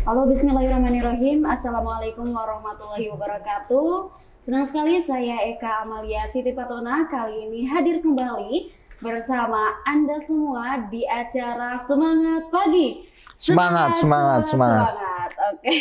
Halo, bismillahirrahmanirrahim. Assalamualaikum warahmatullahi wabarakatuh. Senang sekali saya Eka Amalia Siti Patona kali ini hadir kembali bersama Anda semua di acara Semangat Pagi. Semangat. Oke.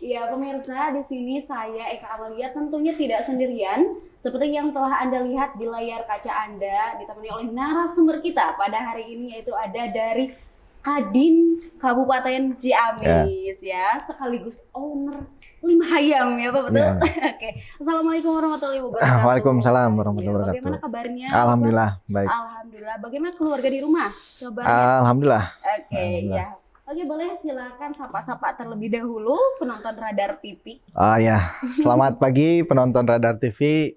Ya, pemirsa, di sini saya Eka Amalia tentunya tidak sendirian. Seperti yang telah Anda lihat di layar kaca Anda, ditemani oleh narasumber kita pada hari ini, yaitu ada dari Kadin Kabupaten Ciamis ya, sekaligus owner Lima Hayam ya Pak, betul? Oke. Assalamualaikum warahmatullahi wabarakatuh. Waalaikumsalam warahmatullahi wabarakatuh. Bagaimana kabarnya? Alhamdulillah, baik. Alhamdulillah. Bagaimana keluarga di rumah? Kabarnya? Alhamdulillah. Oke, ya. Oke, boleh silakan sapa-sapa terlebih dahulu penonton Radar TV. Oh ya, selamat pagi penonton Radar TV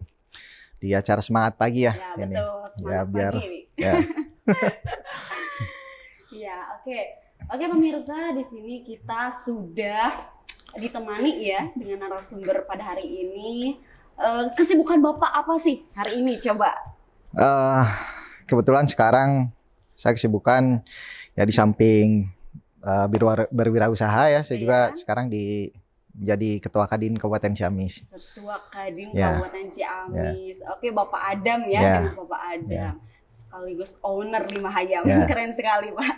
di acara Semangat Pagi ya. Ya, ini. betul. Semangat Ya, biar pagi. ya. Ya, oke. Oke pemirsa, di sini kita sudah ditemani ya dengan narasumber pada hari ini. Kesibukan Bapak apa sih hari ini? Coba. Kebetulan sekarang saya kesibukan ya di samping berwirausaha ya, saya juga sekarang menjadi Ketua Kadin Kabupaten Ciamis. Ketua Kadin Kabupaten Ciamis. Oke, Bapak Adam ya, dengan Bapak Adam. Sekaligus owner Lima Hayam. Keren sekali, Pak.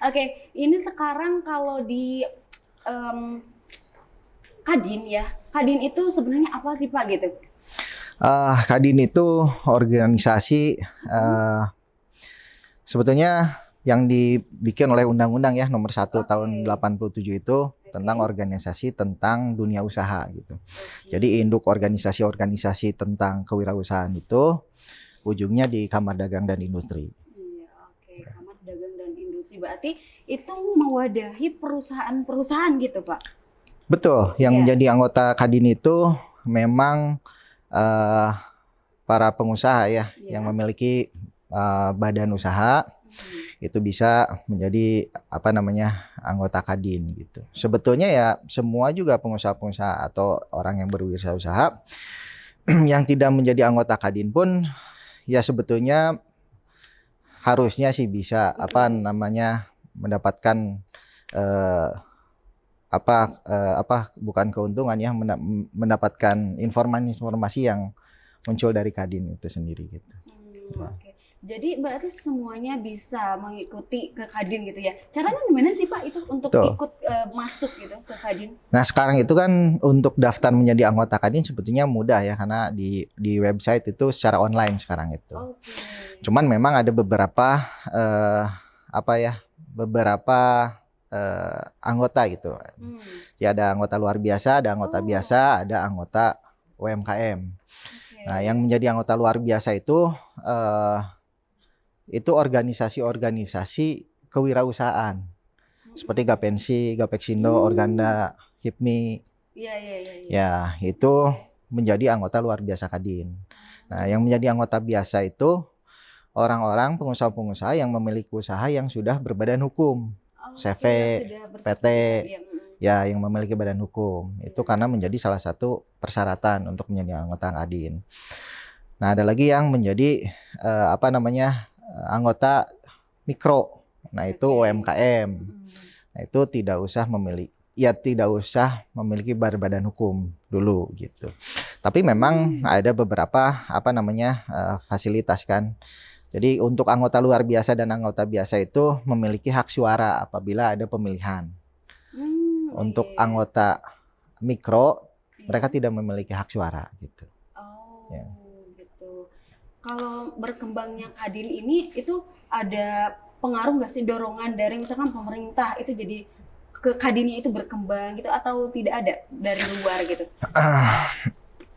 Oke, ini sekarang kalau di Kadin ya, Kadin itu sebenarnya apa sih Pak gitu? Kadin itu organisasi sebetulnya yang dibikin oleh Undang-Undang ya nomor 1 tahun 87 itu tentang organisasi tentang dunia usaha gitu. Jadi induk organisasi-organisasi tentang kewirausahaan itu ujungnya di Kamar Dagang dan Industri. Iya, oke. Kamar Dagang dan Industri berarti itu mewadahi perusahaan-perusahaan gitu, Pak? Betul. Yang menjadi anggota Kadin itu memang para pengusaha ya yang memiliki badan usaha itu bisa menjadi anggota Kadin gitu. Sebetulnya ya semua juga pengusaha-pengusaha atau orang yang berwirausaha yang tidak menjadi anggota Kadin pun ya sebetulnya harusnya sih bisa mendapatkan bukan keuntungan ya, mendapatkan informasi yang muncul dari Kadin itu sendiri gitu. Oke. Jadi berarti semuanya bisa mengikuti ke Kadin gitu ya. Caranya gimana sih Pak itu untuk ikut masuk gitu ke Kadin? Nah sekarang itu kan untuk daftar menjadi anggota Kadin sebetulnya mudah ya, karena di website itu secara online sekarang itu. Cuman memang ada beberapa anggota gitu. Ya ada anggota luar biasa, ada anggota biasa, ada anggota UMKM. Nah yang menjadi anggota luar biasa itu organisasi-organisasi kewirausahaan seperti Gapensi, Gapeksindo, Organda, HIPMI. Ya, itu menjadi anggota luar biasa Kadin. Nah, yang menjadi anggota biasa itu orang-orang pengusaha-pengusaha yang memiliki usaha yang sudah berbadan hukum, CV, PT, ya yang memiliki badan hukum. Itu karena menjadi salah satu persyaratan untuk menjadi anggota Kadin. Nah, ada lagi yang menjadi anggota mikro. Nah, itu UMKM. Nah, itu tidak usah memiliki badan hukum dulu gitu. Tapi memang ada beberapa fasilitas kan. Jadi untuk anggota luar biasa dan anggota biasa itu memiliki hak suara apabila ada pemilihan. Untuk anggota mikro mereka tidak memiliki hak suara gitu. Kalau berkembangnya Kadin ini itu ada pengaruh nggak sih, dorongan dari misalkan pemerintah itu jadi ke Kadinnya itu berkembang gitu, atau tidak ada dari luar gitu?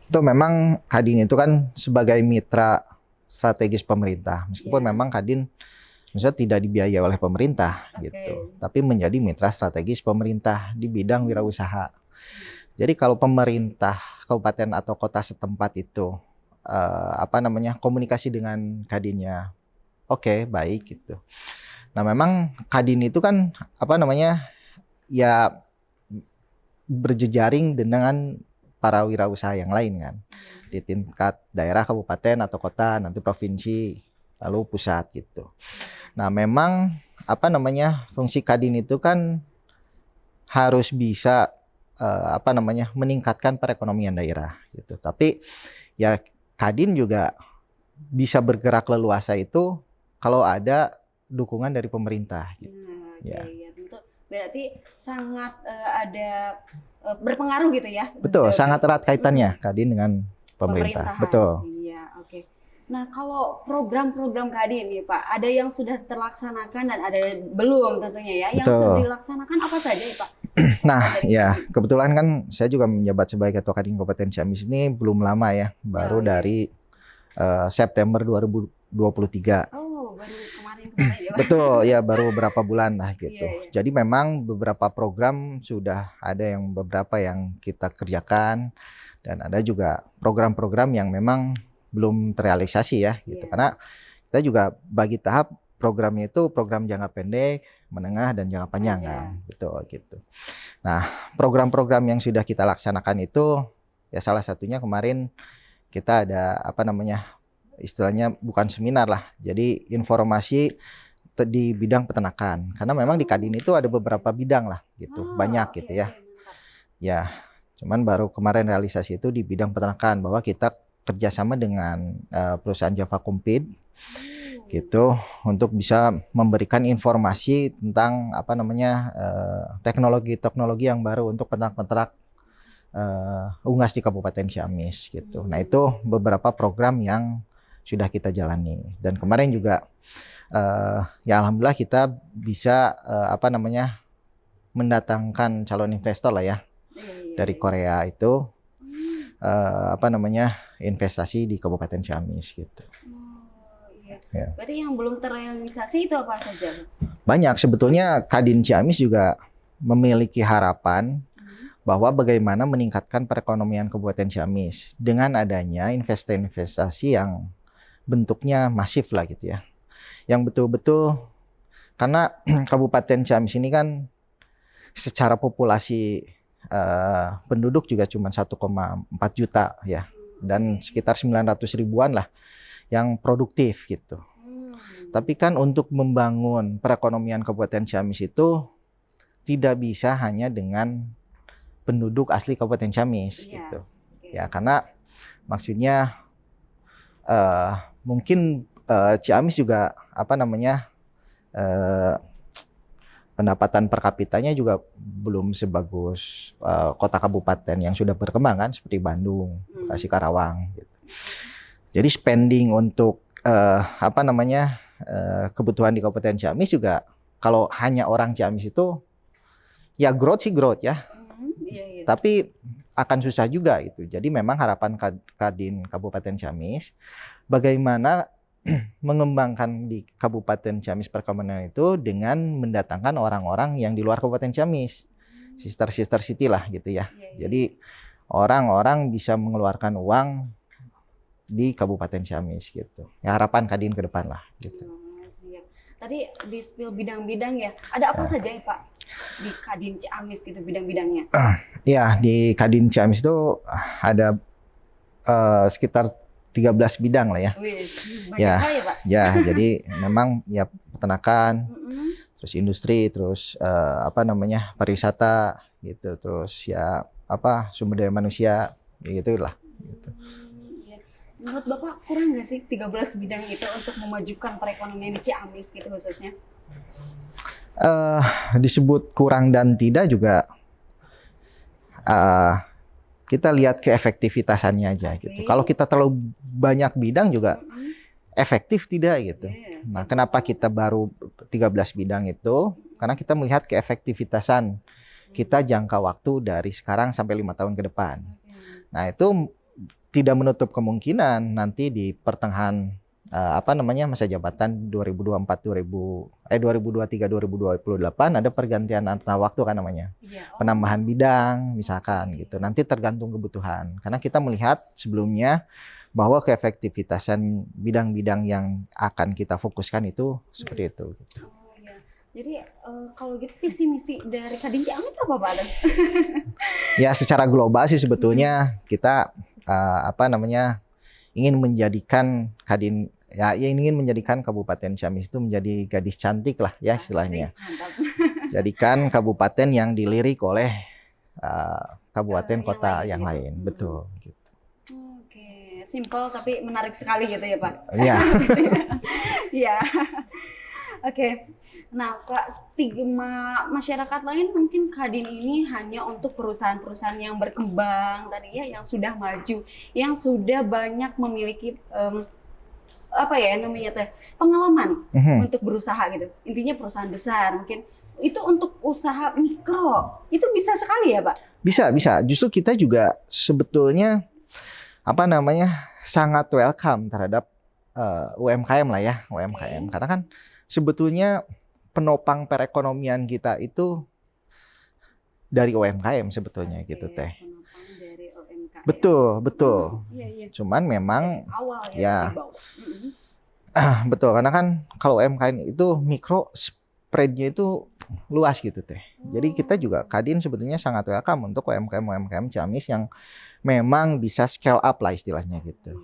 Itu memang Kadin itu kan sebagai mitra strategis pemerintah, meskipun memang Kadin misalnya tidak dibiayai oleh pemerintah gitu, tapi menjadi mitra strategis pemerintah di bidang wirausaha. Jadi kalau pemerintah kabupaten atau kota setempat itu komunikasi dengan Kadinnya baik gitu. Nah memang Kadin itu kan ya berjejaring dengan para wirausaha yang lain kan, di tingkat daerah, kabupaten atau kota, nanti provinsi, lalu pusat gitu. Nah memang fungsi Kadin itu kan harus bisa meningkatkan perekonomian daerah gitu. Tapi ya Kadin juga bisa bergerak leluasa itu kalau ada dukungan dari pemerintah gitu. Ya, tentu. Berarti sangat ada berpengaruh gitu ya. Betul, sangat erat kaitannya Kadin dengan pemerintah. Betul. Iya, oke. Nah, kalau program-program Kadin nih Pak, ada yang sudah terlaksanakan dan ada belum tentunya ya. Yang sudah dilaksanakan apa saja ya Pak? Nah, ya kebetulan kan saya juga menjabat sebagai Ketua Kadin Kabupaten Ciamis ini belum lama ya, baru dari September 2023. Oh, baru kemarin ya Pak? Betul, ya baru beberapa bulan lah gitu. Jadi memang beberapa program sudah ada yang beberapa yang kita kerjakan dan ada juga program-program yang memang belum terrealisasi ya gitu. Karena kita juga bagi tahap programnya itu program jangka pendek, menengah dan jangka panjang kan. Betul gitu. Nah, program-program yang sudah kita laksanakan itu ya salah satunya kemarin kita ada istilahnya bukan seminar lah. Jadi informasi di bidang peternakan. Karena memang di Kadin itu ada beberapa bidang lah gitu. Banyak gitu ya. Ya, cuman baru kemarin realisasi itu di bidang peternakan bahwa kita kerjasama dengan perusahaan Java Compete gitu untuk bisa memberikan informasi tentang teknologi-teknologi yang baru untuk peternak-peternak unggas di Kabupaten Ciamis gitu. Nah, itu beberapa program yang sudah kita jalani dan kemarin juga ya alhamdulillah kita bisa mendatangkan calon investor lah ya dari Korea itu investasi di Kabupaten Ciamis gitu. Ya. Berarti yang belum terrealisasi itu apa saja? Banyak sebetulnya. Kadin Ciamis juga memiliki harapan bahwa bagaimana meningkatkan perekonomian Kabupaten Ciamis dengan adanya investasi yang bentuknya masif lah gitu ya. Yang betul-betul karena Kabupaten Ciamis ini kan secara populasi penduduk juga cuma 1,4 juta ya, dan sekitar 900 ribuan lah yang produktif gitu. Tapi kan untuk membangun perekonomian Kabupaten Ciamis itu tidak bisa hanya dengan penduduk asli Kabupaten Ciamis gitu. Ya karena maksudnya mungkin Ciamis juga pendapatan per kapitanya juga belum sebagus kota kabupaten yang sudah berkembang kan seperti Bandung, Bekasi, Karawang gitu. Jadi spending untuk kebutuhan di Kabupaten Ciamis juga kalau hanya orang Ciamis itu ya growth ya. Tapi akan susah juga gitu. Jadi memang harapan Kadin Kabupaten Ciamis bagaimana mengembangkan di Kabupaten Ciamis perekonomian itu dengan mendatangkan orang-orang yang di luar Kabupaten Ciamis. Sister city lah gitu ya. Jadi orang-orang bisa mengeluarkan uang di Kabupaten Ciamis gitu. Ya harapan Kadin ke depan lah gitu. Tadi di spill bidang-bidang ya. Ada apa saja ya Pak di Kadin Ciamis gitu bidang-bidangnya? Ya di Kadin Ciamis itu ada sekitar 13 bidang lah ya. Banyak sekali, Pak. Ya, jadi memang ya peternakan, terus industri, terus pariwisata gitu, terus ya sumber daya manusia, ya gitulah. Gitu. Menurut Bapak kurang nggak sih 13 bidang itu untuk memajukan perekonomian Ciamis gitu khususnya? Disebut kurang dan tidak juga kita lihat keefektivitasannya aja gitu. Kalau kita terlalu banyak bidang juga efektif tidak gitu. Nah, kenapa kita baru 13 bidang itu? Karena kita melihat keefektivitasan kita jangka waktu dari sekarang sampai 5 tahun ke depan. Nah, itu tidak menutup kemungkinan nanti di pertengahan masa jabatan 2023-2028 ada pergantian antara waktu kan namanya. Penambahan bidang misalkan gitu. Nanti tergantung kebutuhan. Karena kita melihat sebelumnya bahwa keefektivitasan bidang-bidang yang akan kita fokuskan itu seperti itu gitu. Jadi kalau gitu visi misi dari Kadin Ciamis apa Pak? Ya secara global sih sebetulnya kita ingin menjadikan Kadin ingin menjadikan Kabupaten Ciamis itu menjadi gadis cantik lah ya istilahnya. jadikan kabupaten yang dilirik oleh kabupaten yang kota lain yang gitu. lain. Betul. Gitu. Oke, simple tapi menarik sekali gitu ya Pak. Iya. Iya. Oke. Nah, Kak, stigma masyarakat lain mungkin Kadin ini hanya untuk perusahaan-perusahaan yang berkembang tadi ya, yang sudah maju, yang sudah banyak memiliki apa ya namanya teh, pengalaman untuk berusaha gitu. Intinya perusahaan besar mungkin. Itu untuk usaha mikro, itu bisa sekali ya Pak? Bisa. Justru kita juga sebetulnya apa namanya sangat welcome terhadap UMKM lah ya, UMKM. Karena kan sebetulnya penopang perekonomian kita itu dari UMKM sebetulnya gitu teh. Dari UMKM. Betul. Iya. Cuman memang awal ya betul, karena kan kalau UMKM itu mikro, spreadnya itu luas gitu teh. Jadi kita juga Kadin sebetulnya sangat welcome untuk UMKM Ciamis yang memang bisa scale up lah istilahnya gitu.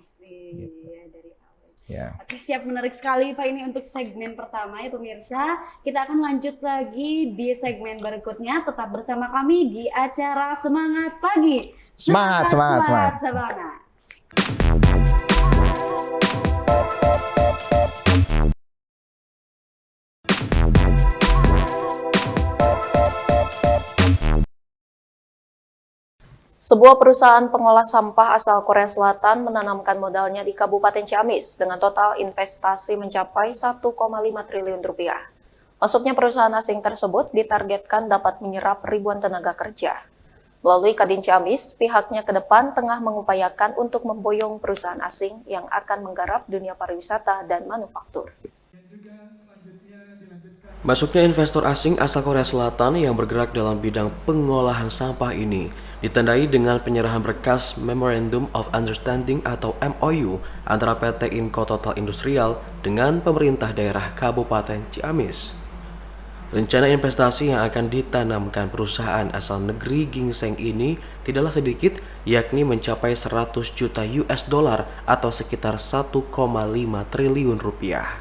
Ya. Oke, siap, menarik sekali Pak ini untuk segmen pertama ya pemirsa. Kita akan lanjut lagi di segmen berikutnya. Tetap bersama kami di acara Semangat Pagi. Semangat. Sebuah perusahaan pengolah sampah asal Korea Selatan menanamkan modalnya di Kabupaten Ciamis dengan total investasi mencapai 1,5 triliun rupiah. Masuknya perusahaan asing tersebut ditargetkan dapat menyerap ribuan tenaga kerja. Melalui Kadin Ciamis, pihaknya ke depan tengah mengupayakan untuk memboyong perusahaan asing yang akan menggarap dunia pariwisata dan manufaktur. Masuknya investor asing asal Korea Selatan yang bergerak dalam bidang pengolahan sampah ini ditandai dengan penyerahan berkas Memorandum of Understanding atau MOU antara PT Inco Total Industrial dengan pemerintah daerah Kabupaten Ciamis. Rencana investasi yang akan ditanamkan perusahaan asal negeri gingseng ini tidaklah sedikit, yakni mencapai 100 juta US dollar atau sekitar 1,5 triliun rupiah.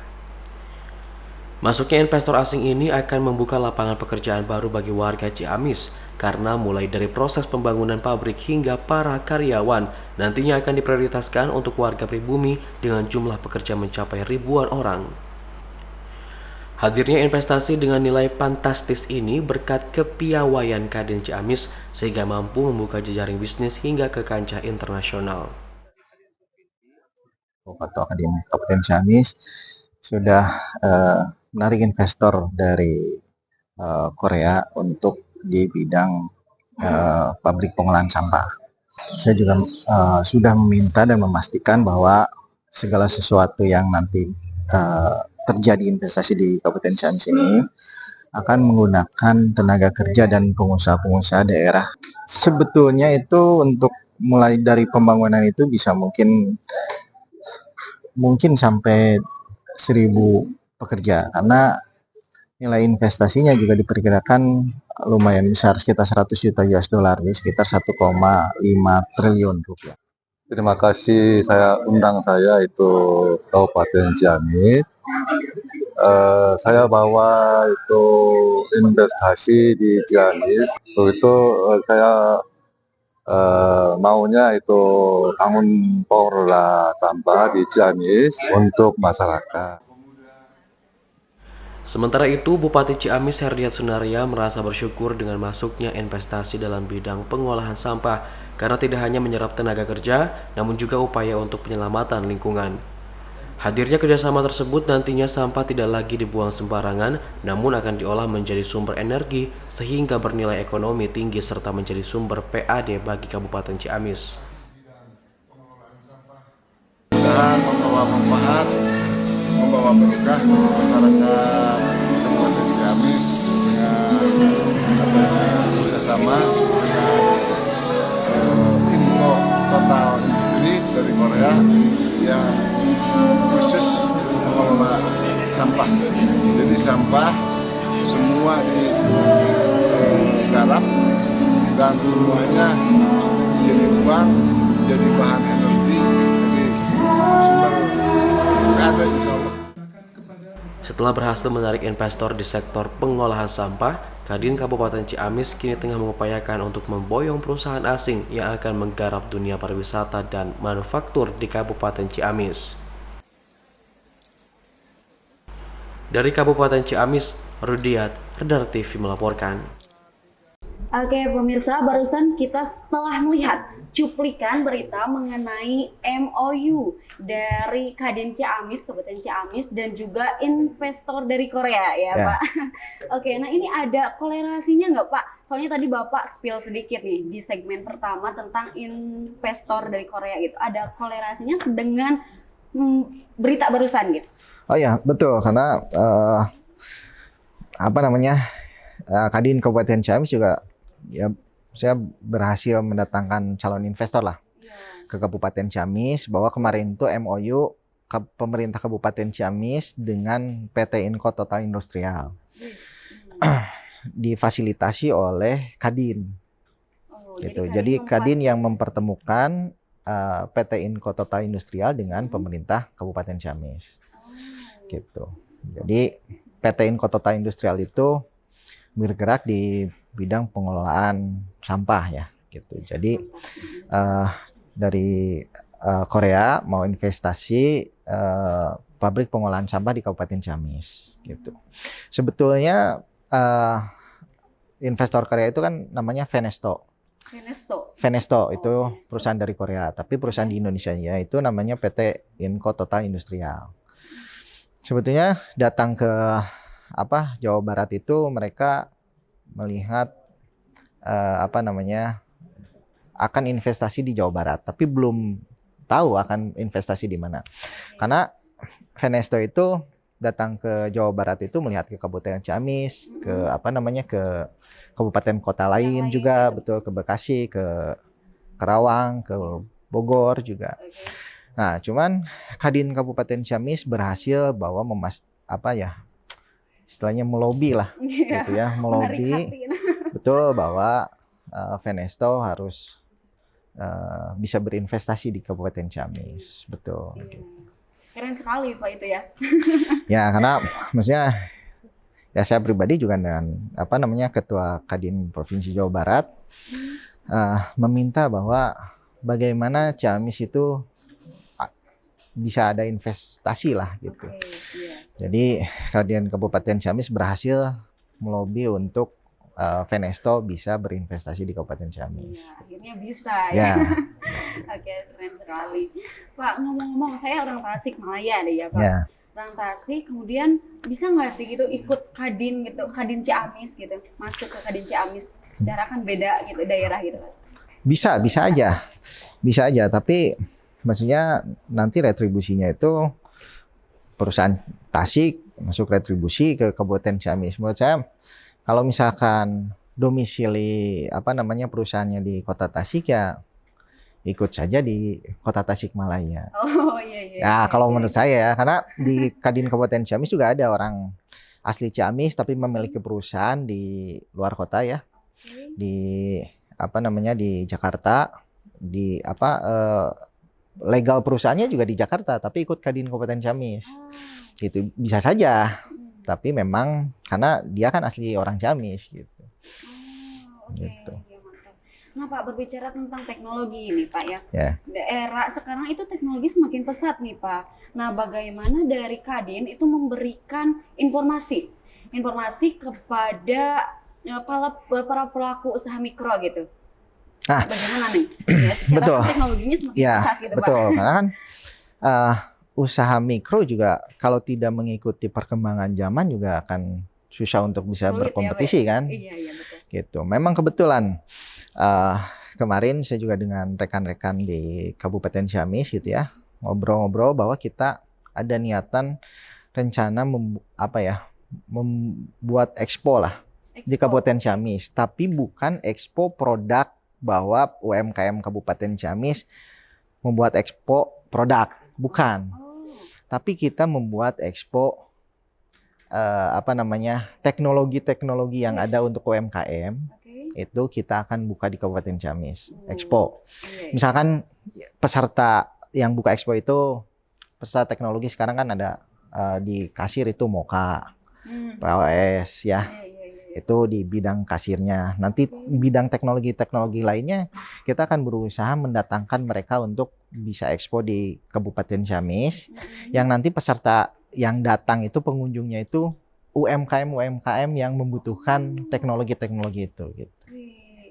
Masuknya investor asing ini akan membuka lapangan pekerjaan baru bagi warga Ciamis, karena mulai dari proses pembangunan pabrik hingga para karyawan nantinya akan diprioritaskan untuk warga pribumi dengan jumlah pekerja mencapai ribuan orang. Hadirnya investasi dengan nilai fantastis ini berkat kepiawaian Kadin Ciamis sehingga mampu membuka jejaring bisnis hingga ke kancah internasional. Ketua Kadin Kabupaten Ciamis sudah menarik investor dari Korea untuk di bidang pabrik pengolahan sampah. Saya juga sudah meminta dan memastikan bahwa segala sesuatu yang nanti terjadi investasi di Kabupaten Ciamis ini akan menggunakan tenaga kerja dan pengusaha-pengusaha daerah. Sebetulnya itu untuk mulai dari pembangunan itu bisa mungkin sampai 1.000 pekerja, karena nilai investasinya juga diperkirakan lumayan besar, sekitar 100 juta US dollar, jadi sekitar 1,5 triliun rupiah. Terima kasih undang saya itu Kabupaten Ciamis. Saya bawa itu investasi di Ciamis. Itu saya maunya itu bangun pengelola sampah di Ciamis untuk masyarakat. Sementara itu, Bupati Ciamis Herdiat Sunaria merasa bersyukur dengan masuknya investasi dalam bidang pengolahan sampah karena tidak hanya menyerap tenaga kerja, namun juga upaya untuk penyelamatan lingkungan. Hadirnya kerjasama tersebut nantinya sampah tidak lagi dibuang sembarangan, namun akan diolah menjadi sumber energi sehingga bernilai ekonomi tinggi serta menjadi sumber PAD bagi Kabupaten Ciamis. Dan membawa manfaat, membawa berkah masyarakat Kabupaten Ciamis dengan kerjasama dengan Inco Total Industri dari Korea yang khusus mengelola sampah. Jadi sampah semua digarap dan semuanya jadi uang, jadi bahan energi, jadi sumber ada insya Allah. Setelah berhasil menarik investor di sektor pengolahan sampah, Kadin Kabupaten Ciamis kini tengah mengupayakan untuk memboyong perusahaan asing yang akan menggarap dunia pariwisata dan manufaktur di Kabupaten Ciamis. Dari Kabupaten Ciamis, Rudiat, Radar TV melaporkan. Oke pemirsa, barusan kita setelah melihat cuplikan berita mengenai MOU dari Kadin Ciamis, Kabupaten Ciamis, dan juga investor dari Korea ya Pak. Oke, nah ini ada kolerasinya nggak Pak? Soalnya tadi Bapak spill sedikit nih di segmen pertama tentang investor dari Korea gitu. Ada kolerasinya dengan berita barusan gitu? Oh ya, betul. Karena Kadin Kabupaten Ciamis juga ya, saya berhasil mendatangkan calon investor lah ke Kabupaten Ciamis, bahwa kemarin itu MOU pemerintah Kabupaten Ciamis dengan PT Inco Total Industrial difasilitasi oleh Kadin. Gitu. Jadi Kadin yang mempertemukan PT Inco Total Industrial dengan pemerintah Kabupaten Ciamis. Gitu. Jadi PT Inco Total Industrial itu bergerak di bidang pengelolaan sampah ya gitu. Jadi dari Korea mau investasi pabrik pengolahan sampah di Kabupaten Ciamis gitu. Sebetulnya investor Korea itu kan namanya Venesto itu perusahaan dari Korea, tapi perusahaan di Indonesia ya itu namanya PT Inco Total Industrial. Sebetulnya datang ke Jawa Barat itu mereka melihat akan investasi di Jawa Barat, tapi belum tahu akan investasi di mana. Karena Venesto itu datang ke Jawa Barat itu melihat ke Kabupaten Ciamis, ke kabupaten kota lain juga, betul, ke Bekasi, ke Karawang, ke Bogor juga. Nah, cuman Kadin Kabupaten Ciamis berhasil bahwa istilahnya melobi lah, gitu ya, melobi, betul, bahwa Venesto harus bisa berinvestasi di Kabupaten Ciamis, betul. Gitu. Keren sekali Pak itu ya. Ya, karena maksudnya ya saya pribadi juga dengan Ketua Kadin Provinsi Jawa Barat meminta bahwa bagaimana Ciamis itu bisa ada investasi lah gitu. Jadi Kadin Kabupaten Ciamis berhasil melobi untuk Venesto bisa berinvestasi di Kabupaten Ciamis. Ya, akhirnya bisa ya. Oke, keren sekali. Pak, ngomong-ngomong, saya orang Tasikmalaya deh ya Pak. Ya. Orang Tasik, kemudian bisa nggak sih gitu ikut Kadin gitu, Kadin Ciamis gitu, masuk ke Kadin Ciamis, secara kan beda gitu daerah gitu kan? Bisa aja, tapi maksudnya nanti retribusinya itu perusahaan Tasik masuk retribusi ke Kabupaten Ciamis. Menurut saya kalau misalkan domisili perusahaannya di Kota Tasik ya ikut saja di Kota Tasikmalaya. Oh iya. Ya kalau menurut saya ya, karena di Kadin Kabupaten Ciamis juga ada orang asli Ciamis tapi memiliki perusahaan di luar kota ya. Di di Jakarta, legal perusahaannya juga di Jakarta tapi ikut Kadin Kabupaten Ciamis. Gitu bisa saja. Tapi memang karena dia kan asli orang Ciamis gitu. Gitu. Nah Pak, berbicara tentang teknologi ini Pak ya. Daerah sekarang itu teknologi semakin pesat nih Pak. Nah bagaimana dari Kadin itu memberikan informasi kepada para pelaku usaha mikro gitu. Nah, bagaimana nih? Ya, secara teknologinya semakin pesat gitu Pak. Betul, karena kan usaha mikro juga kalau tidak mengikuti perkembangan zaman juga akan susah untuk bisa berkompetisi kan. Iya, betul. Gitu. Memang kebetulan kemarin saya juga dengan rekan-rekan di Kabupaten Ciamis gitu ya, ngobrol-ngobrol bahwa kita ada niatan rencana membuat expo lah di Kabupaten Ciamis, tapi bukan expo produk bahwa UMKM Kabupaten Ciamis membuat expo produk, bukan. Tapi kita membuat expo teknologi-teknologi yang ada untuk UMKM. Itu kita akan buka di Kabupaten Ciamis, expo. Misalkan peserta yang buka expo itu peserta teknologi sekarang kan ada di kasir itu Moka, POS ya. Itu di bidang kasirnya. Nanti bidang teknologi-teknologi lainnya kita akan berusaha mendatangkan mereka untuk bisa expo di Kabupaten Ciamis. Yang nanti peserta yang datang itu pengunjungnya itu UMKM yang membutuhkan teknologi-teknologi itu gitu.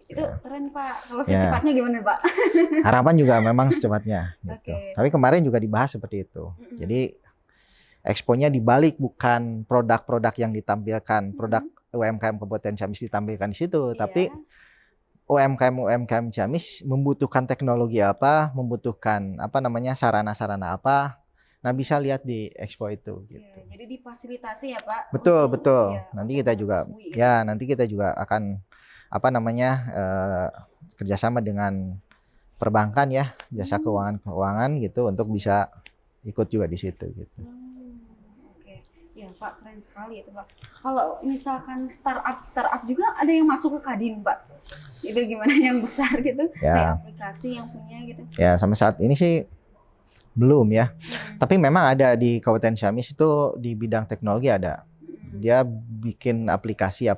Itu keren Pak. Kalau secepatnya gimana Pak? Harapan juga memang secepatnya gitu. Tapi kemarin juga dibahas seperti itu. Jadi expo-nya dibalik bukan produk-produk yang ditampilkan, produk UMKM Kabupaten Ciamis ditampilkan di situ, tapi UMKM Ciamis membutuhkan teknologi apa, membutuhkan sarana-sarana apa. Nah, bisa lihat di expo itu gitu. Jadi difasilitasi ya Pak. Betul. Nanti kita juga akan kerjasama dengan perbankan ya, jasa keuangan gitu untuk bisa ikut juga di situ gitu. Oke. Ya Pak, keren sekali itu Pak. Kalau misalkan startup juga ada yang masuk ke Kadin Pak. Itu gimana yang besar gitu? Kayak aplikasi yang punya gitu. Ya, sampai saat ini sih belum ya. Tapi memang ada di Kabupaten Ciamis itu di bidang teknologi ada. Dia bikin aplikasi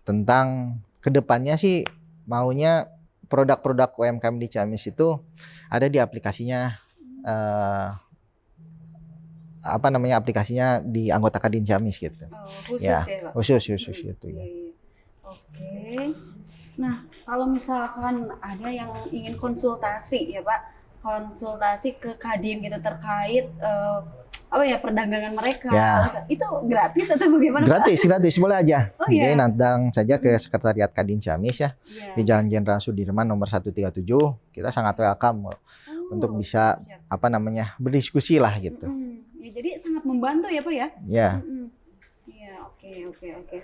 tentang kedepannya sih maunya produk-produk UMKM di Ciamis itu ada di aplikasinya aplikasinya di anggota Kadin Ciamis gitu. Khusus ya Pak? Khusus gitu ya. Oke. Nah, kalau misalkan ada yang ingin konsultasi ya Pak, konsultasi ke Kadin gitu terkait perdagangan mereka, itu gratis atau bagaimana? Gratis boleh aja. Jadi datang saja ke Sekretariat Kadin Ciamis ya, di Jalan Jenderal Sudirman nomor 137. Kita sangat welcome untuk bisa berdiskusi lah gitu. Ya, jadi sangat membantu ya Pak ya? Ya. Ya, oke.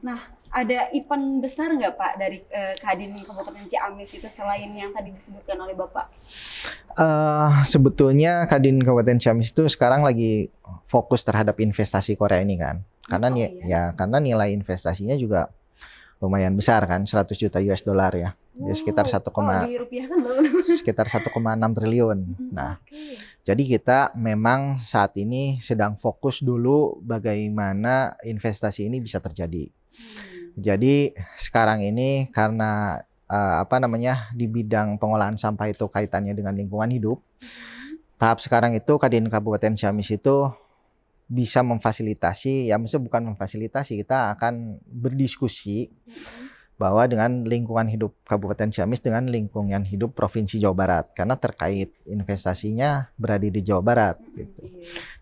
Nah, ada event besar nggak Pak dari Kadin Kabupaten Ciamis itu selain yang tadi disebutkan oleh Bapak? Sebetulnya Kadin Kabupaten Ciamis itu sekarang lagi fokus terhadap investasi Korea ini kan. Karena karena nilai investasinya juga lumayan besar kan, 100 juta US dollar ya. Jadi sekitar 1,6 triliun. Nah, jadi kita memang saat ini sedang fokus dulu bagaimana investasi ini bisa terjadi. Jadi sekarang ini karena di bidang pengolahan sampah itu kaitannya dengan lingkungan hidup. Tahap sekarang itu Kadin Kabupaten Ciamis itu bisa memfasilitasi, maksudnya bukan memfasilitasi, kita akan berdiskusi bahwa dengan lingkungan hidup Kabupaten Ciamis dengan lingkungan hidup Provinsi Jawa Barat, karena terkait investasinya berada di Jawa Barat gitu.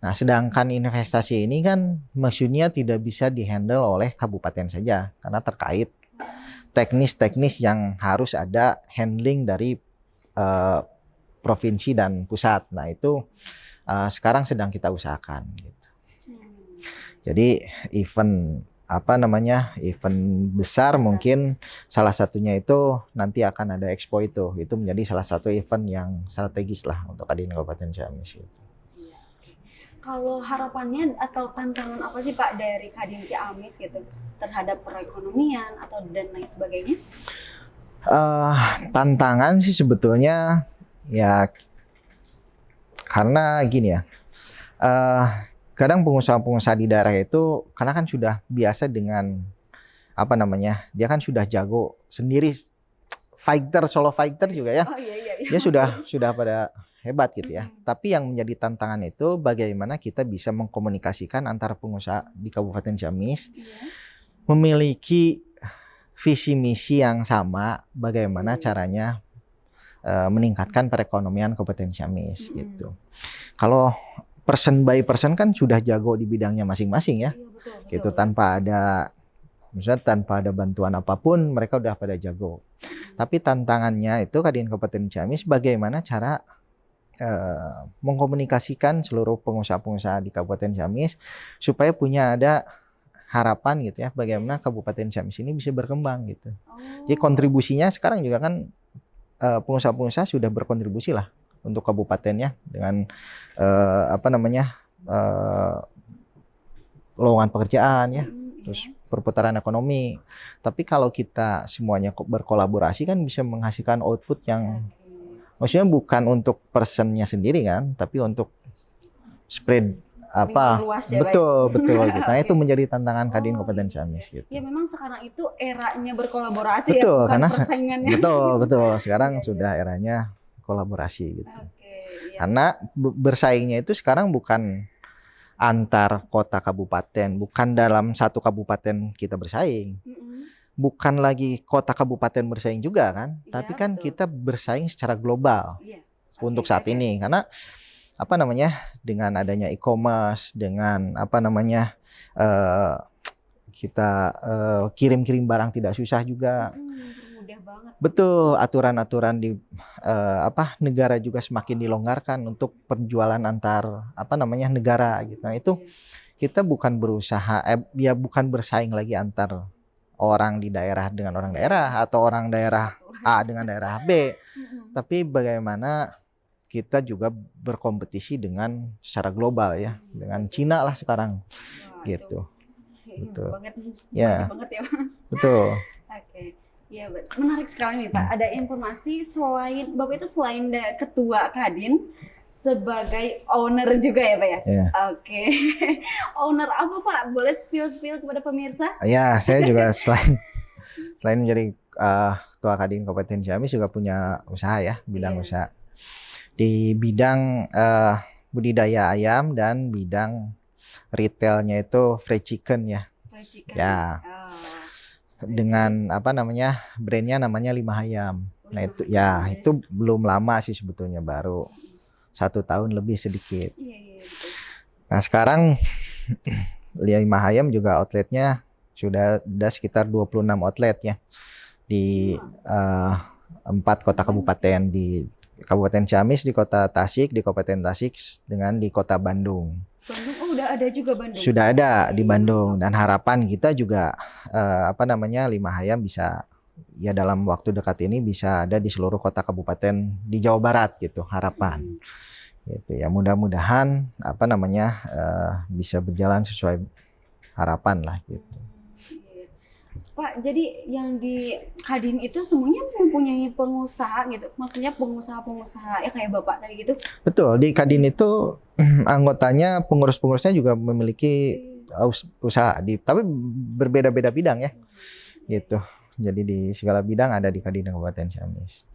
Nah, sedangkan investasi ini kan maksudnya tidak bisa dihandle oleh kabupaten saja karena terkait teknis-teknis yang harus ada handling dari provinsi dan pusat. Nah, itu sekarang sedang kita usahakan gitu. Jadi event besar mungkin salah satunya itu nanti akan ada expo itu menjadi salah satu event yang strategis lah untuk Kadin Kabupaten Ciamis gitu. Kalau harapannya atau tantangan apa sih Pak dari Kadin Ciamis gitu terhadap perekonomian atau dan lain sebagainya? Tantangan sih sebetulnya ya karena gini ya. Kadang pengusaha-pengusaha di daerah itu karena kan sudah biasa dengan dia kan sudah jago sendiri, solo fighter juga ya. Dia sudah pada hebat gitu ya. Tapi yang menjadi tantangan itu bagaimana kita bisa mengkomunikasikan antara pengusaha di Kabupaten Ciamis memiliki visi misi yang sama, bagaimana caranya meningkatkan perekonomian Kabupaten Ciamis gitu. Kalau person by person kan sudah jago di bidangnya masing-masing ya. Betul. Gitu tanpa ada bantuan apapun mereka udah pada jago. Tapi tantangannya itu Kadin Kabupaten Ciamis bagaimana cara mengkomunikasikan seluruh pengusaha-pengusaha di Kabupaten Ciamis supaya punya ada harapan gitu ya bagaimana Kabupaten Ciamis ini bisa berkembang gitu. Jadi kontribusinya sekarang juga kan pengusaha-pengusaha sudah berkontribusi lah untuk kabupatennya dengan lowongan pekerjaan ya, terus perputaran ekonomi. Tapi kalau kita semuanya berkolaborasi kan bisa menghasilkan output yang maksudnya bukan untuk personnya sendiri kan, tapi untuk spread apa luas ya, Pak. betul gitu. Nah, Oke. itu menjadi tantangan Kadin Oh, Kabupaten iya. Ciamis gitu. Ya memang sekarang itu eranya berkolaborasi ya, Betul, bukan karena persaingannya. betul. Sekarang Iya, iya. sudah eranya kolaborasi gitu. Oke, iya. Karena bersaingnya itu sekarang bukan antar kota kabupaten, bukan dalam satu kabupaten kita bersaing. Mm-mm. Bukan lagi kota kabupaten bersaing juga kan, Iya, tapi kan betul. kita bersaing secara global Iya. untuk Oke, saat oke. ini. Karena apa namanya, dengan adanya e-commerce, dengan apa namanya, eh, kita kirim-kirim barang tidak susah juga. Mudah banget. Betul, aturan-aturan di apa negara juga semakin dilonggarkan untuk penjualan antar apa namanya negara gitu. Nah, itu kita bukan berusaha ya bukan bersaing lagi antar orang di daerah dengan orang daerah atau orang daerah A dengan daerah B, Mm-mm. tapi bagaimana kita juga berkompetisi dengan secara global ya, dengan Cina lah sekarang Wah, gitu. itu Betul. banget, Ya. maju banget ya. Betul. Oke, ya menarik sekali nih Pak. Ada informasi selain Bapak itu selain ketua Kadin sebagai owner juga ya Pak ya? Ya. Oke, owner apa Pak? Boleh spill kepada pemirsa? Ya, saya juga selain menjadi ketua Kadin Kabupaten Ciamis juga punya usaha ya, bidang Iya. usaha di bidang budidaya ayam dan bidang retailnya itu fried chicken ya. Fried chicken. Ya. Dengan apa namanya, brandnya namanya Lima Hayam. Nah itu ya itu belum lama sih sebetulnya, baru 1 tahun lebih sedikit. Iya, betul. Nah sekarang Lima Hayam juga outletnya sudah ada sekitar 26 outlet ya di 4 kota kabupaten, di Kabupaten Ciamis, di Kota Tasik, di Kabupaten Tasik, dengan di Kota Bandung. Bandung, oh udah ada juga Bandung. Sudah ada di Bandung, dan harapan kita juga apa namanya, Lima Hayam bisa ya dalam waktu dekat ini bisa ada di seluruh kota kabupaten di Jawa Barat gitu, harapan. Gitu ya, mudah-mudahan apa namanya bisa berjalan sesuai harapan lah gitu. Pak, jadi yang di Kadin itu semuanya mempunyai pengusaha gitu, maksudnya pengusaha-pengusaha ya kayak Bapak tadi gitu. Betul, di Kadin itu anggotanya, pengurus-pengurusnya juga memiliki usaha tapi berbeda-beda bidang ya, gitu. Jadi di segala bidang ada di Kadin Kabupaten Ciamis.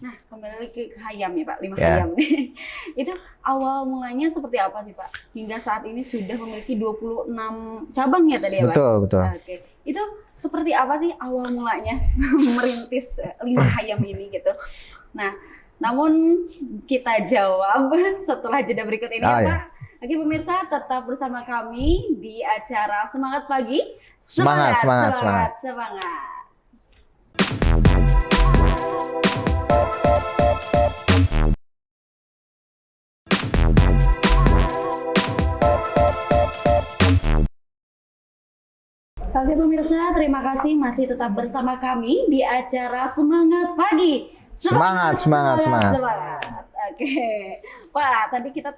Nah, kembali lagi ke Hayam ya Pak, Lima Ya. Hayam. Itu awal mulanya seperti apa sih Pak? Hingga saat ini sudah memiliki 26 cabang ya tadi ya Pak? Betul. Oke. Itu seperti apa sih awal mulanya merintis Lima Hayam ini gitu? Nah, namun kita jawab setelah jeda berikut ini ya Pak. Oke pemirsa, tetap bersama kami di acara Semangat Pagi. Semangat. Oke pemirsa, terima kasih masih tetap bersama kami di acara Semangat Pagi. Semangat. Oke, Pak, tadi kita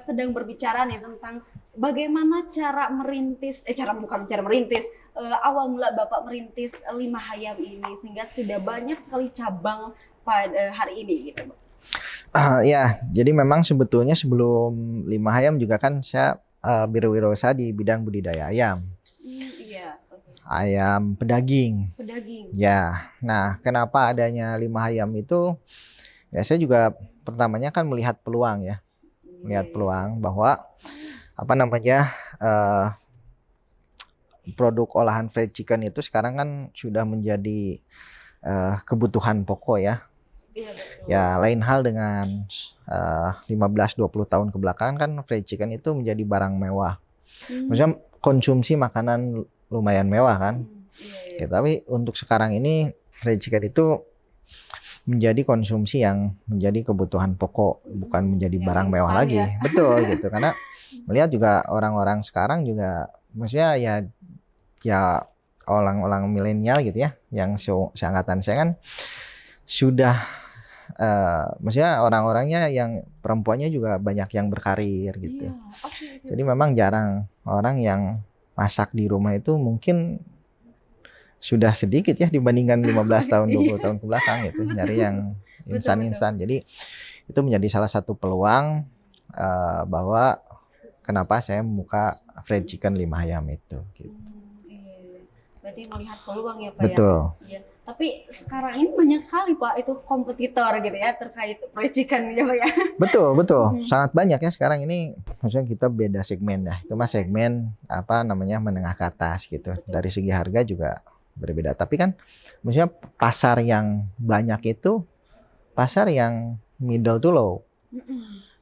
sedang berbicara nih tentang bagaimana cara merintis, awal mula Bapak merintis Lima Hayam ini sehingga sudah banyak sekali cabang pada hari ini gitu. Ya, jadi memang sebetulnya sebelum Lima Hayam juga kan saya berwirausaha di bidang budidaya ayam. Iya. Ayam pedaging. Ya, nah kenapa adanya Lima Hayam itu? Ya saya juga pertamanya kan melihat peluang ya, bahwa apa namanya produk olahan fried chicken itu sekarang kan sudah menjadi kebutuhan pokok ya. Iya, betul. Ya lain hal dengan 15-20 tahun kebelakangan kan fried chicken itu menjadi barang mewah. Maksudnya konsumsi makanan lumayan mewah kan. Ya, tapi untuk sekarang ini fried chicken itu menjadi konsumsi yang menjadi kebutuhan pokok, bukan menjadi barang mewah lagi. Ya. Betul gitu. Karena melihat juga orang-orang sekarang juga maksudnya ya orang-orang milenial gitu ya, yang seangkatan saya kan sudah maksudnya orang-orangnya yang perempuannya juga banyak yang berkarir gitu. Jadi memang jarang orang yang masak di rumah itu, mungkin sudah sedikit ya dibandingkan 15 tahun 20 tahun ke belakang gitu, nyari yang instan-instan. Jadi itu menjadi salah satu peluang bahwa kenapa saya membuka fried chicken 5 ayam itu gitu. Iya. Berarti melihat peluang ya Pak Betul. ya. Iya. Tapi sekarang ini banyak sekali Pak itu kompetitor gitu ya terkait fried chicken ya Pak ya. Betul. Sangat banyak ya sekarang ini. Maksudnya kita beda segmen ya. Itu mah segmen apa namanya menengah ke atas gitu. Dari segi harga juga berbeda. Tapi kan maksudnya pasar yang banyak itu pasar yang middle to low.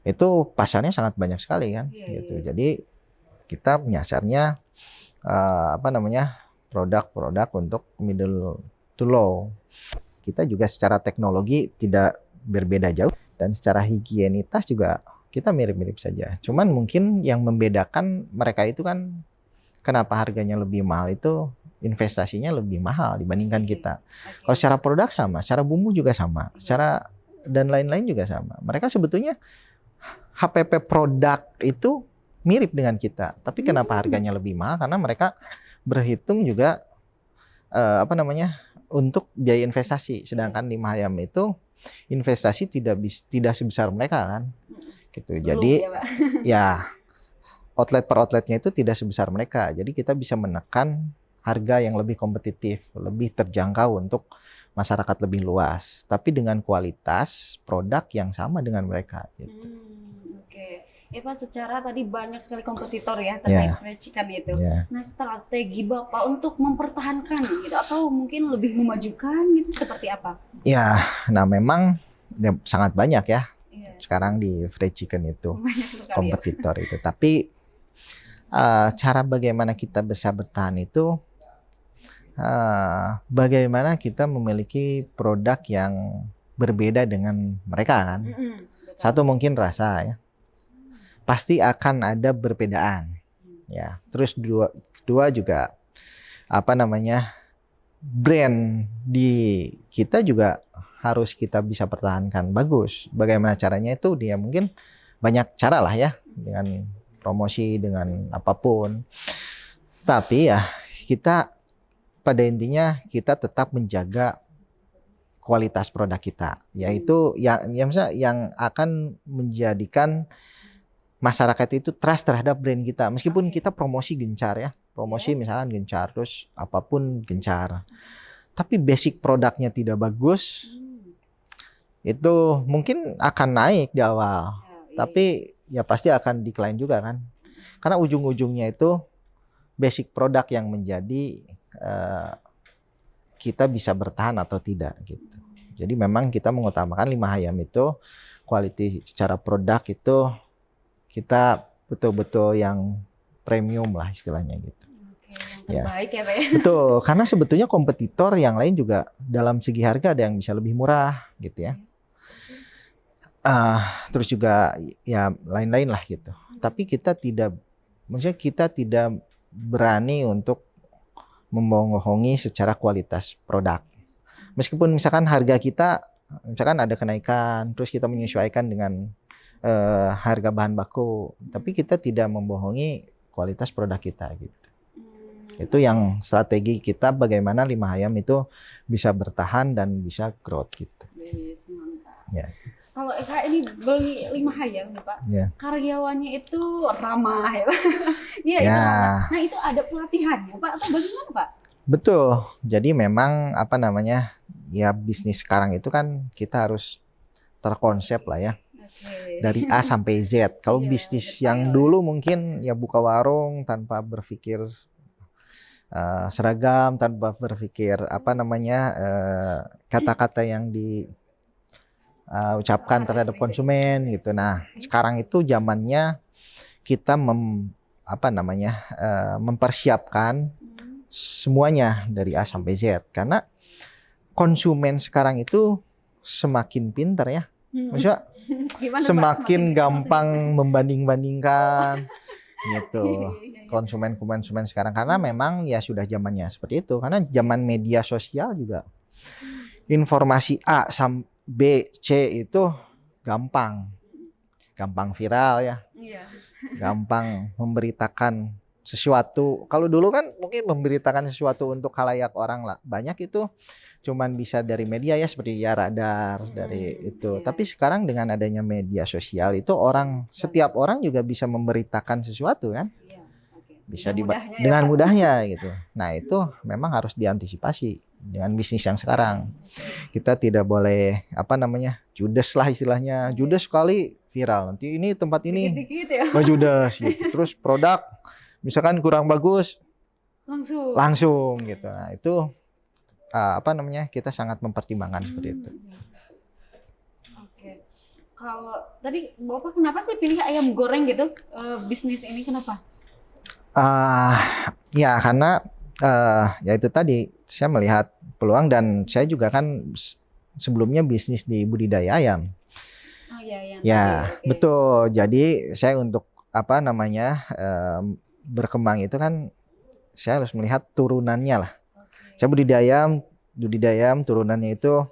Itu pasarnya sangat banyak sekali kan gitu. Jadi kita menyasarnya apa namanya produk-produk untuk middle to low. Kita juga secara teknologi tidak berbeda jauh dan secara higienitas juga kita mirip-mirip saja. Cuman mungkin yang membedakan mereka itu kan kenapa harganya lebih mahal itu investasinya lebih mahal dibandingkan kita. Kalau secara produk sama, secara bumbu juga sama, secara dan lain-lain juga sama. Mereka sebetulnya HPP produk itu mirip dengan kita, tapi kenapa harganya lebih mahal? Karena mereka berhitung juga apa namanya untuk biaya investasi, sedangkan 5 ayam itu investasi tidak sebesar mereka kan, gitu. Jadi ya outlet per outletnya itu tidak sebesar mereka, jadi kita bisa menekan harga yang lebih kompetitif, lebih terjangkau untuk masyarakat lebih luas, tapi dengan kualitas produk yang sama dengan mereka. Gitu. Ya Pak, secara tadi banyak sekali kompetitor ya terkait fried chicken itu. Nah, strategi Bapak untuk mempertahankan gitu atau mungkin lebih memajukan gitu seperti apa? Ya, nah memang ya, sangat banyak ya sekarang di fried chicken itu kompetitor itu. Tapi cara bagaimana kita bisa bertahan itu bagaimana kita memiliki produk yang berbeda dengan mereka kan. Satu mungkin rasa ya. Pasti akan ada perbedaan ya. Terus dua juga apa namanya brand di kita juga harus kita bisa pertahankan bagus. Bagaimana caranya itu dia mungkin banyak cara lah ya, dengan promosi, dengan apapun. Tapi ya kita pada intinya kita tetap menjaga kualitas produk kita, yaitu yang akan menjadikan masyarakat itu trust terhadap brand kita. Meskipun kita promosi gencar ya, promosi misalkan gencar, terus apapun gencar, tapi basic produknya tidak bagus, itu mungkin akan naik di awal, tapi ya pasti akan decline juga kan, karena ujung-ujungnya itu basic produk yang menjadi kita bisa bertahan atau tidak gitu. Jadi memang kita mengutamakan 5 ayam itu quality secara produk itu kita betul-betul yang premium lah istilahnya gitu. Terbaik ya Pak ya. Betul, karena sebetulnya kompetitor yang lain juga dalam segi harga ada yang bisa lebih murah gitu ya. Terus juga ya lain-lain lah gitu. Tapi maksudnya kita tidak berani untuk membohongi secara kualitas produk. Meskipun misalkan harga kita misalkan ada kenaikan, terus kita menyesuaikan dengan harga bahan baku, tapi kita tidak membohongi kualitas produk kita gitu. Itu yang strategi kita bagaimana 5 ayam itu bisa bertahan dan bisa growth gitu. Mantap. Ya. Kalau Eka ini beli 5 ayam nih Pak, karyawannya itu ramah ya Pak. Iya itu ramah. Nah itu ada pelatihannya Pak atau bagaimana Pak? Betul. Jadi memang apa namanya ya bisnis sekarang itu kan kita harus terkonsep lah ya. Dari A sampai Z. Kalau bisnis yang dulu mungkin ya buka warung tanpa berpikir seragam, tanpa berpikir apa namanya kata-kata yang diucapkan terhadap konsumen gitu. Nah, sekarang itu zamannya kita mempersiapkan semuanya dari A sampai Z, karena konsumen sekarang itu semakin pintar ya. Maksudnya semakin gampang membanding-bandingkan gitu konsumen sekarang, karena memang ya sudah zamannya seperti itu, karena zaman media sosial juga informasi A sampai B C itu gampang viral ya, gampang memberitakan sesuatu. Kalau dulu kan mungkin memberitakan sesuatu untuk khalayak orang lah banyak itu cuman bisa dari media ya, seperti ya radar dari itu. Iya. Tapi sekarang dengan adanya media sosial itu setiap orang juga bisa memberitakan sesuatu kan, Iya, oke. bisa Dengan mudahnya ya, dengan Pak. mudahnya gitu. Nah itu memang harus diantisipasi dengan bisnis yang sekarang. Kita tidak boleh judes lah istilahnya. Judes sekali viral, nanti ini tempat ini Dikit-dikit ya. judes gitu. Terus produk misalkan kurang bagus Langsung. gitu. Nah itu kita sangat mempertimbangkan seperti itu. Oke. Kalau tadi Bapak kenapa sih pilih ayam goreng gitu? Bisnis ini kenapa? Ya karena ya itu tadi saya melihat peluang, dan saya juga kan sebelumnya bisnis di budidaya ayam. Oh iya, Ya, oke. betul. Jadi saya untuk berkembang itu kan saya harus melihat turunannya lah. Oke. Saya budidaya ayam turunannya itu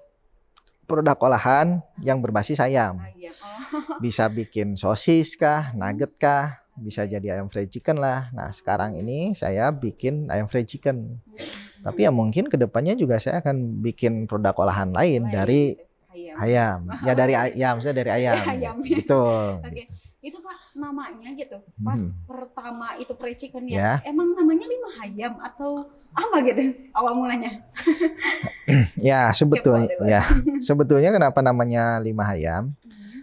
produk olahan yang berbasis ayam. Ayam. Oh. Bisa bikin sosis kah, nugget kah, bisa jadi ayam fried chicken lah. Nah, sekarang ini saya bikin ayam fried chicken. Tapi ya mungkin kedepannya juga saya akan bikin produk olahan lain dari ayam. Ya dari ayam, saya dari ayam. Ayam. Betul. Oke. Itu Pak namanya gitu. Pas pertama itu fried chicken Ya. emang namanya 5 ayam atau apa gitu awal mulanya? Ya, sebetulnya Kepo deh, Pak. ya. Sebetulnya kenapa namanya 5 ayam?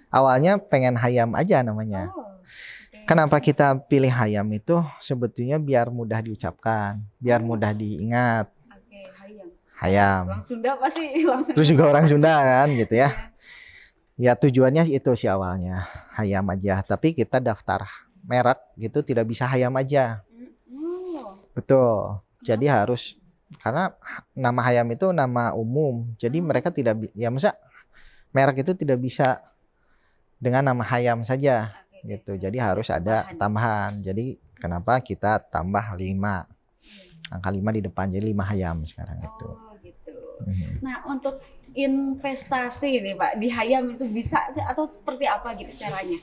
Awalnya pengen hayam aja namanya. Oh, oke. Kenapa kita pilih hayam itu sebetulnya biar mudah diucapkan, biar mudah diingat. Oke, hayam. Hayam. Orang Sunda pasti langsung. Terus juga orang Sunda kan gitu ya. Iya. Ya tujuannya itu sih awalnya hayam aja, tapi kita daftar merek gitu tidak bisa hayam aja. Oh. Betul. Jadi harus, karena nama hayam itu nama umum. Jadi mereka masa merek itu tidak bisa dengan nama hayam saja Oke. gitu. Jadi harus ada tambahan. Jadi kenapa kita tambah 5. Angka 5 di depan, jadi 5 hayam sekarang itu. Oh, gitu. Mhm. Nah, untuk investasi nih Pak di hayam itu bisa atau seperti apa gitu caranya?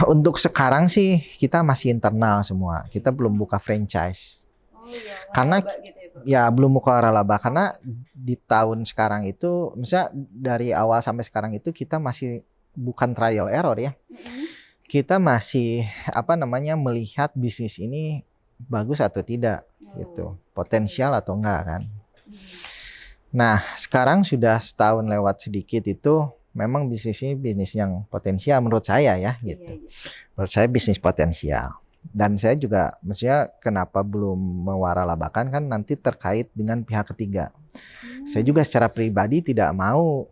Untuk sekarang sih kita masih internal semua. Kita belum buka franchise. Oh iya, Karena laba gitu ya, Pak. ya belum buka waralaba, karena di tahun sekarang itu, misalnya dari awal sampai sekarang itu kita masih bukan trial error ya. Kita masih melihat bisnis ini bagus atau tidak gitu, potensial atau enggak kan. Nah, sekarang sudah setahun lewat sedikit itu memang bisnis ini bisnis yang potensial menurut saya ya gitu. Iya. Menurut saya bisnis potensial. Dan saya juga maksudnya kenapa belum mewaralabakan kan nanti terkait dengan pihak ketiga. Saya juga secara pribadi tidak mau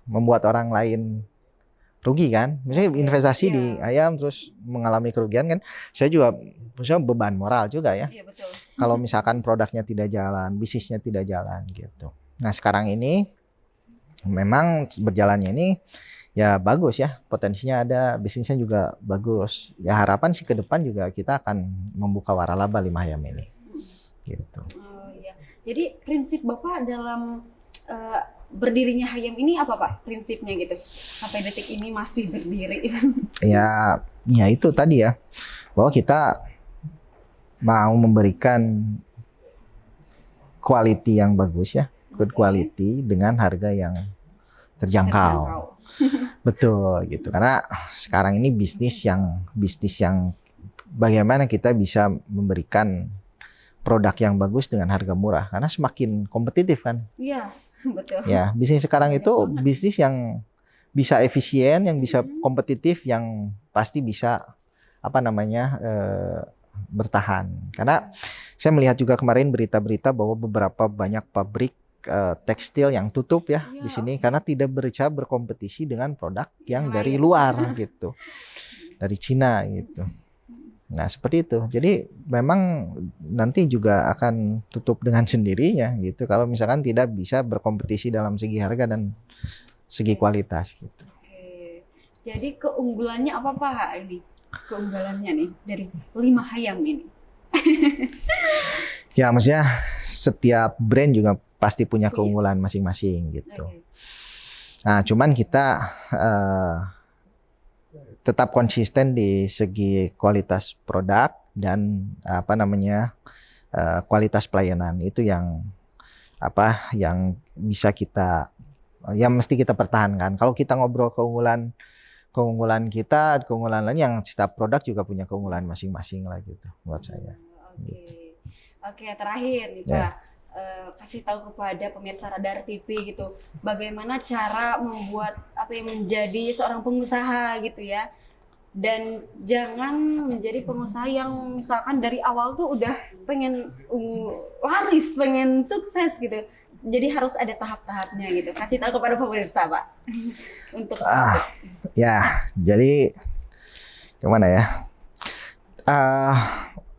membuat orang lain rugi kan. Misalnya investasi di ayam terus mengalami kerugian kan. Saya juga maksudnya beban moral juga ya. Iya, betul. Kalau misalkan produknya tidak jalan, bisnisnya tidak jalan gitu. Nah, sekarang ini memang berjalannya ini ya bagus ya, potensinya ada, bisnisnya juga bagus. Ya harapan sih ke depan juga kita akan membuka waralaba 5 ayam ini. Gitu. Oh iya. Jadi prinsip Bapak dalam berdirinya hayam ini apa Pak? Prinsipnya gitu. Sampai detik ini masih berdiri. Ya itu tadi ya. Bahwa kita mau memberikan quality yang bagus ya, good quality dengan harga yang terjangkau. Betul gitu. Karena sekarang ini bisnis yang bagaimana kita bisa memberikan produk yang bagus dengan harga murah, karena semakin kompetitif kan. Iya, betul. Ya, bisnis sekarang itu bisnis yang bisa efisien, yang bisa kompetitif, yang pasti bisa bertahan. Karena saya melihat juga kemarin berita-berita bahwa beberapa banyak pabrik tekstil yang tutup ya di sini karena tidak bisa berkompetisi dengan produk yang dari luar gitu, dari Cina gitu. Nah seperti itu. Jadi memang nanti juga akan tutup dengan sendirinya gitu kalau misalkan tidak bisa berkompetisi dalam segi harga dan segi kualitas gitu. Oke. Jadi keunggulannya apa Pak ini? Keunggulannya nih dari 5 hayam ini. Ya maksudnya setiap brand juga pasti punya keunggulan masing-masing gitu. Oke. Nah cuman kita tetap konsisten di segi kualitas produk dan kualitas pelayanan. Itu yang bisa kita, yang mesti kita pertahankan. Kalau kita ngobrol keunggulan kita, keunggulan lain, yang setiap produk juga punya keunggulan masing-masing lah gitu buat saya. Oke, terakhir nih Pak, kasih tahu kepada pemirsa Radar TV gitu, bagaimana cara membuat menjadi seorang pengusaha gitu ya, dan jangan menjadi pengusaha yang misalkan dari awal tuh udah pengen laris, pengen sukses gitu. Jadi harus ada tahap-tahapnya gitu. Kasih tahu kepada pemirsa, Pak. Untuk ya, jadi gimana ya?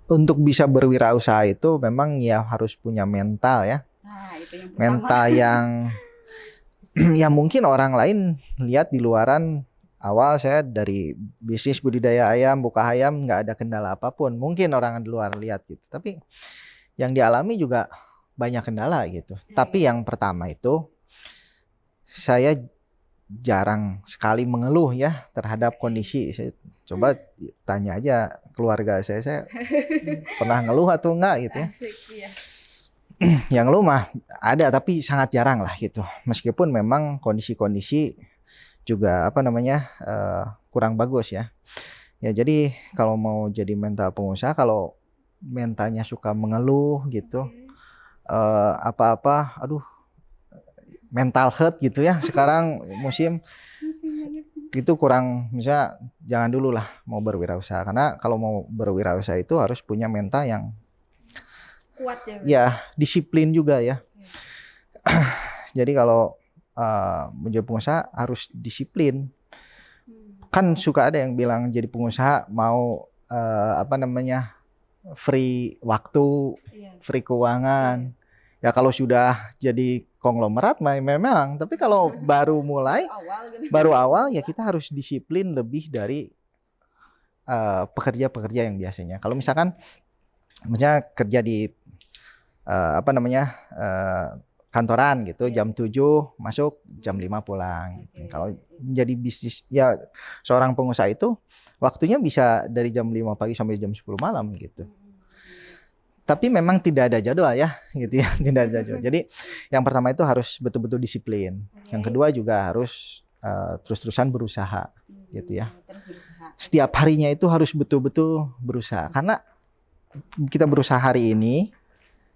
Untuk bisa berwirausaha itu memang ya harus punya mental ya. Nah, itu yang mental yang ya mungkin orang lain lihat di luaran, awal saya dari bisnis budidaya ayam, buka ayam, nggak ada kendala apapun. Mungkin orang di luar lihat gitu. Tapi yang dialami juga banyak kendala gitu. Tapi yang pertama itu, saya jarang sekali mengeluh ya terhadap kondisi. Saya coba tanya aja keluarga saya pernah ngeluh atau enggak gitu ya. Asik, iya. Yang ngeluh mah ada, tapi sangat jarang lah gitu. Meskipun memang kondisi-kondisi juga kurang bagus ya. Ya jadi kalau mau jadi mental pengusaha, kalau mentalnya suka mengeluh gitu, aduh, mental health gitu ya. Sekarang musim itu kurang, misalnya jangan dulu lah mau berwirausaha, karena kalau mau berwirausaha itu harus punya mental yang kuat ya. Ya, disiplin juga ya. Jadi kalau menjadi pengusaha harus disiplin. Kan suka ada yang bilang jadi pengusaha mau free waktu, free keuangan. Ya kalau sudah jadi konglomerat memang, tapi kalau baru mulai, baru awal ya kita harus disiplin lebih dari pekerja-pekerja yang biasanya. Kalau misalkan kerja di kantoran gitu, jam 7 masuk, jam 5 pulang gitu. Kalau jadi bisnis ya, seorang pengusaha itu waktunya bisa dari jam 5 pagi sampai jam 10 malam gitu. Tapi memang tidak ada jadwal ya gitu ya, tidak ada jadwal. Jadi yang pertama itu harus betul-betul disiplin. Yang kedua juga harus terus-terusan berusaha gitu ya. Setiap harinya itu harus betul-betul berusaha, karena kita berusaha hari ini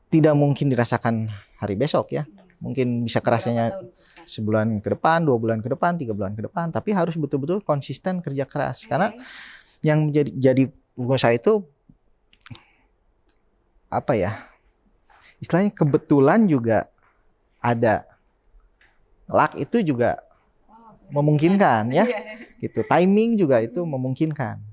tidak mungkin dirasakan hari besok ya. Mungkin bisa kerasanya sebulan ke depan, 2 bulan ke depan, 3 bulan ke depan, tapi harus betul-betul konsisten kerja keras. Karena yang jadi pengusaha itu istilahnya kebetulan juga ada, luck itu juga memungkinkan ya, gitu. Timing juga itu memungkinkan.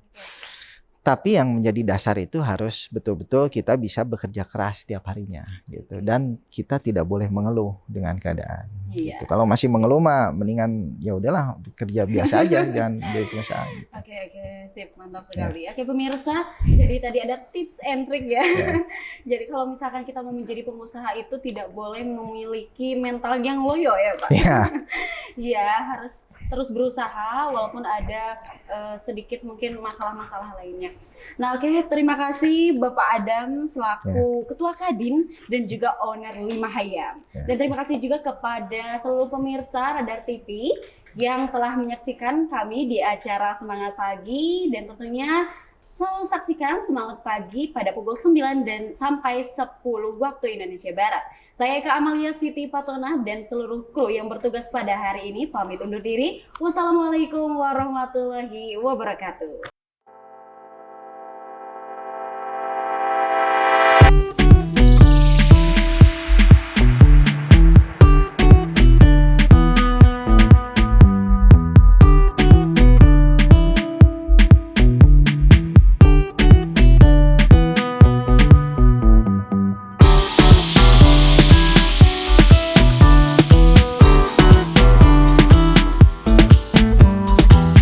Tapi yang menjadi dasar itu harus betul-betul kita bisa bekerja keras setiap harinya gitu, dan kita tidak boleh mengeluh dengan keadaan. Gitu. Kalau masih mengeluh mah mendingan ya udahlah kerja biasa aja, jangan jadi pengusaha. Gitu. Oke, sip, mantap sekali. Oke pemirsa, jadi tadi ada tips and trick ya. Jadi kalau misalkan kita mau menjadi pengusaha itu tidak boleh memiliki mental yang loyo ya Pak. Iya, harus terus berusaha walaupun ada sedikit mungkin masalah-masalah lainnya. Nah, terima kasih Bapak Adam selaku Ketua Kadin dan juga owner Lima Hayam. Dan terima kasih juga kepada seluruh pemirsa Radar TV yang telah menyaksikan kami di acara Semangat Pagi, dan tentunya selalu saksikan Semangat Pagi pada pukul 9 dan sampai 10 waktu Indonesia Barat. Saya Eka Amalia Siti Patona dan seluruh kru yang bertugas pada hari ini pamit undur diri. Wassalamualaikum warahmatullahi wabarakatuh.